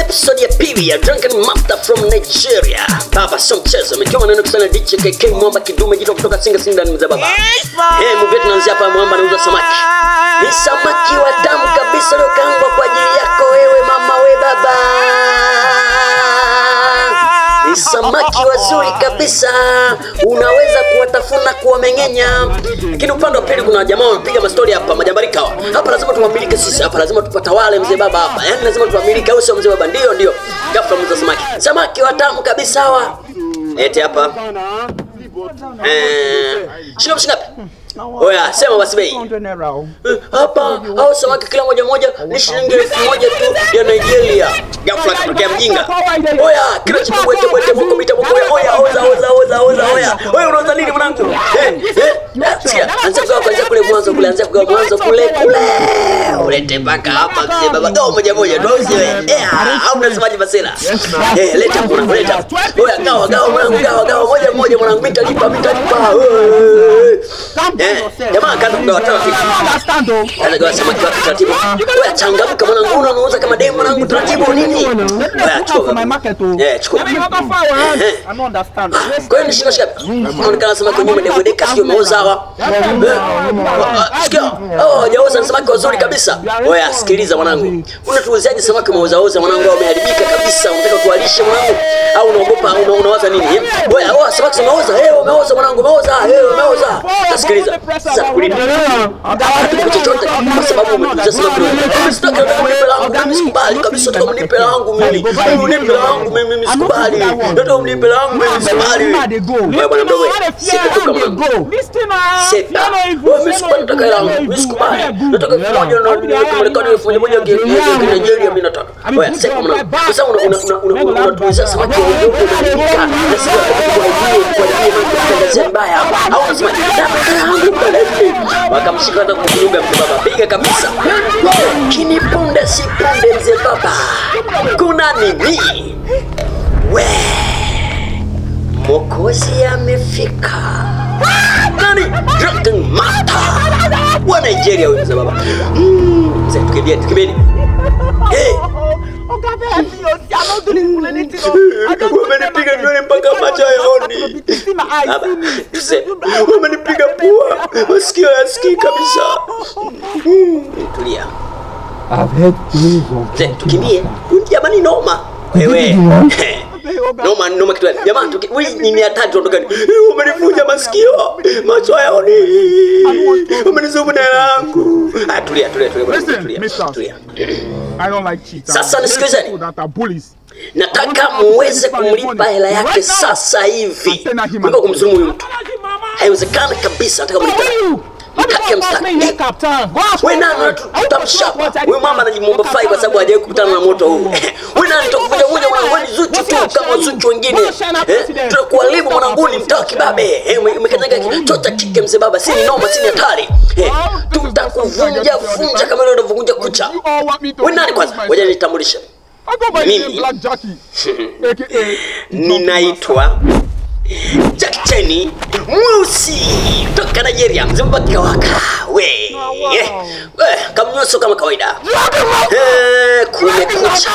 episode ya pili ya Drunken Master from Nigeria. Baba sio mchezo, ametoa maneno kusana DJ KK Mwamba kidume jito kutoka Singa ndani mzee baba. Mvete tunaanzia hapa. Mwamba anauza samaki. Ni samaki wa damu kabisa leo kaangwa kwa ajili yako wewe mama we baba. Ni samaki wazuri kabisa. Unaweza kuwatafuna kuwamengenya. Lakini upande wa pili kuna jamaa wanapiga mastori hapa majambarika hawa. Hapa lazima tumamilike sisi. Hapa lazima tupatawale mzee baba hapa. Yaani lazima tumamilike au sio mzee baba? Ndio. Ghafla mza samaki. Samaki watamu kabisa hawa. Eti hapa. Shingapi? Oya, sema basi bei. Hapa au samaki kila moja ni shilingi 1000 tu ya Nigeria. Ghafla kutokea mjinga. Oya, kila chipo bwete buko mita buko. Oya, oza. Oya, unaanza nini mwanangu? Sikia, anza kuanza kule mwanzo kule, anza kuanza mwanzo kule. Ulete mpaka hapa mzee baba. Gao moja ndio usiwe. Au unasemaje basela? Leta mwanangu, leta. Oya, gao moja mwanangu, mitalipa. Jamaa kaanza kugawa taratibu. Anagawa samaki wake taratibu. Oya, changamka mwanangu, unauza kama demo mwanangu taratibu nini? Oya, chukua. Chukua. I don't understand. Kwa hiyo nishika shigapi? Unaonekana samaki nyuma ndio deka sio mauza hawa. Sikia. Hajauza samaki wazuri kabisa. Oya, sikiliza mwanangu. Unatuuziaje samaki mauza mwanangu umeharibika kabisa. Unataka kualisha mwanangu au unaogopa unawaza nini? Oya, samaki mauza. Umeuza mwanangu, umeuza. Sikiliza. Sasa kulipa. Chochote kwa sababu umetuuzia samaki. Sitaki unipe langu, msikubali kabisa unipe langu mimi. Unipe langu mimi msikubali. Ndio unipe langu mimi msikubali. Wewe bwana mdogo. Sikutoka mwanangu. Seta. Wewe msikubali nataka langu. Msikubali. Nataka kumoja na Marekani 1000 Nigeria mimi nataka. Wewe sasa mwanangu. Sasa unatuuzia samaki wa Nigeria. Sasa kwa mbaya au unasema wakamshika hata kukuruga mzee baba. Piga kabisa. Kini punde si punde mzee baba. Kuna nini? Mwokozi amefika. Nani? Drunken Master wa Nigeria huyu mzee baba. Mzee tukimbie. Wamenipiga nywele mpaka macho hayaoni. Wamenipiga pua. Masikio hayasikii kabisa. Tulia. Tukimbie. Jamani noma. Wewe. Noma kitu. Jamani wewe ni 300 tunatoka. Wamenifunja masikio. Macho hayaoni. Wamenizumu na yangu. Tulia. I don't like cheaters. Sasa nisikilizeni. Nataka muweze kumlipa hela yake sasa hivi. Mbona kumdhulumu huyu mtu? Haiwezekani kabisa. Nataka kumlipa. Mkake mstaki. Wewe nani tutamshapa? Wewe mama anajimuomba fai kwa sababu hajawahi kukutana na moto huu. Wewe nani tutakuja mwanangu ni Zuchu tu kama Zuchu wengine. Tutakuharibu mwanangu ni mtaa kibabe. Umekanyaga kichota kike mzee baba. Si ni noma, si ni hatari. Tutakuvunja kama leo unavunja kucha. Wewe nani kwanza? Ngoja nitambulishe. Mimi ninaitwa Jack Cheni Mweusi toka Nigeria. Mzee baba kawaka. Kamnyoso kama kawaida. Kumekucha.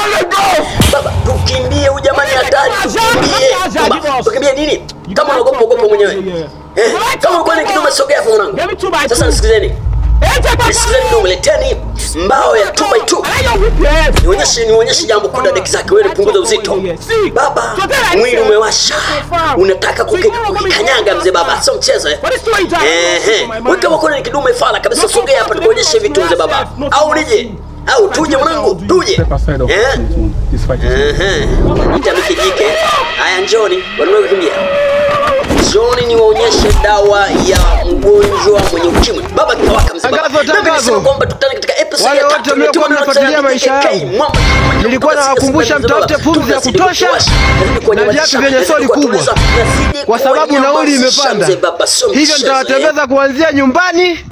Baba tukimbie ujamani hatari tukimbie. Tukimbie nini? Kama unaogopa mwenyewe. Kama uko ni kidume sogea hapo mwanangu. Sasa nisikizeni. Leteni mbao ya 2x2. Nionyeshe jambo kuda deki zake. Wewe punguza uzito. Baba, mwili umewasha. Unataka kukanyaga mzee baba. Sio mchezo Wewe kama uko ni kidume fala kabisa sogea hapa tukuonyeshe vitu mzee baba. Au nije? Au tuje mwanangu, tuje. Nitamiki jike. Haya njoni, wanaweza kukimbia. Njoni niwaonyeshe dawa ya mgonjwa mwenye ukimwi. Baba kawaka mzee baba. Nasema kwamba tukutane katika episode ya 3. Mnafuatilia maisha yangu. Nilikuwa nawakumbusha mtafute pumzi ya kutosha na viatu vyenye soli kubwa, kwa sababu nauli imepanda. Hivyo nitawatembeza kuanzia nyumbani